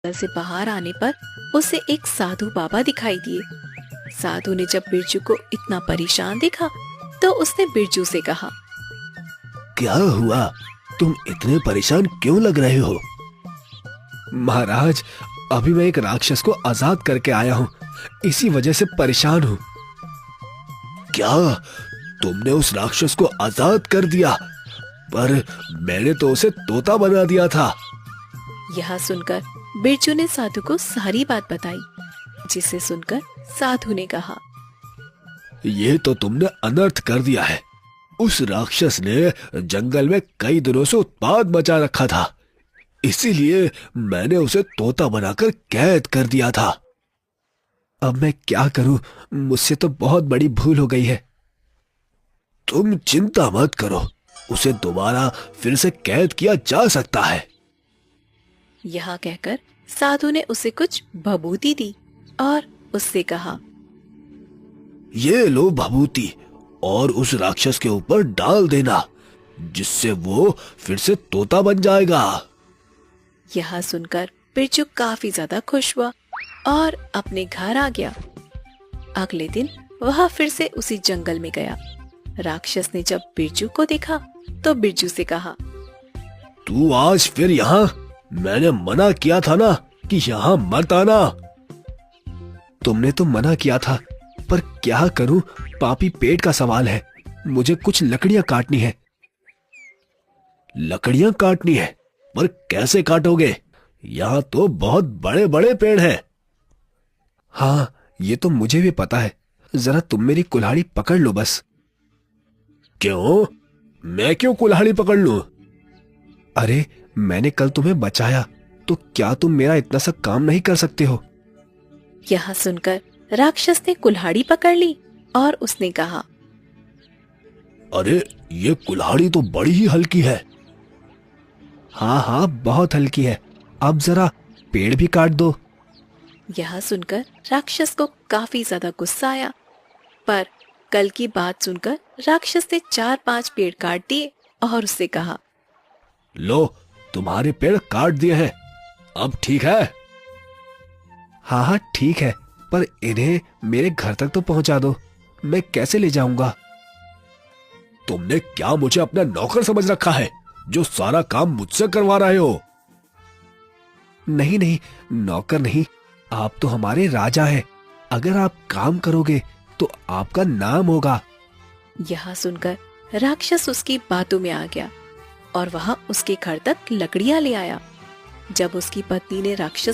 से बाहर आने पर उसे एक साधु बाबा दिखाई दिए। साधु ने जब बिरजू को इतना परेशान देखा तो उसने बिरजू से कहा, क्या हुआ? तुम इतने परेशान क्यों लग रहे हो? महाराज, अभी मैं एक राक्षस को आजाद करके आया हूँ, इसी वजह से परेशान हूँ। क्या? तुमने उस राक्षस को आजाद कर दिया? पर मैंने तो उसे तोता बना दिया था। यह सुनकर बिरजू ने साधु को सारी बात बताई, जिसे सुनकर साधु ने कहा, ये तो तुमने अनर्थ कर दिया है। उस राक्षस ने जंगल में कई दिनों से उत्पात मचा रखा था, इसीलिए मैंने उसे तोता बनाकर कैद कर दिया था। अब मैं क्या करूं? मुझसे तो बहुत बड़ी भूल हो गई है। तुम चिंता मत करो, उसे दोबारा फिर से कैद किया जा सकता है। यह कहकर साधु ने उसे कुछ भभूति दी और उससे कहा, ये लो भभूति, और उस राक्षस के ऊपर डाल देना, जिससे वो फिर से तोता बन जाएगा। यह सुनकर बिरजू काफी ज्यादा खुश हुआ और अपने घर आ गया। अगले दिन वह फिर से उसी जंगल में गया। राक्षस ने जब बिरजू को देखा तो बिरजू से कहा, तू आज फिर यहाँ? मैंने मना किया था ना कि यहाँ मत आना। तुमने तो मना किया था, पर क्या करूं, पापी पेट का सवाल है। मुझे कुछ लकड़ियां काटनी है। लकड़ियां काटनी है? पर कैसे काटोगे? यहाँ तो बहुत बड़े बड़े पेड़ हैं। हाँ, ये तो मुझे भी पता है। जरा तुम मेरी कुल्हाड़ी पकड़ लो बस। क्यों? मैं क्यों कुल्हाड़ी पकड़ लूं? अरे, मैंने कल तुम्हें बचाया, तो क्या तुम मेरा इतना सा काम नहीं कर सकते हो? यह सुनकर राक्षस ने कुल्हाड़ी पकड़ ली और उसने कहा, अरे, ये कुल्हाड़ी तो बड़ी ही हल्की है। हाँ हाँ, बहुत हल्की है। अब जरा पेड़ भी काट दो। यह सुनकर राक्षस को काफी ज्यादा गुस्सा आया, पर कल की बात सुनकर राक्षस ने 4-5 पेड़ काट दिए और उससे कहा, लो, तुम्हारे पेड़ काट दिए हैं, अब ठीक है? हाँ हाँ ठीक है, पर इन्हें मेरे घर तक तो पहुंचा दो। मैं कैसे ले जाऊंगा? तुमने क्या मुझे अपना नौकर समझ रखा है, जो सारा काम मुझसे करवा रहे हो? नहीं नहीं, नौकर नहीं, आप तो हमारे राजा हैं। अगर आप काम करोगे तो आपका नाम होगा। यह सुनकर राक्षस उसकी बातों में आ गया और वह उसके घर तक लकड़ियां ले आया। जब उसकी पत्नी ने राक्षस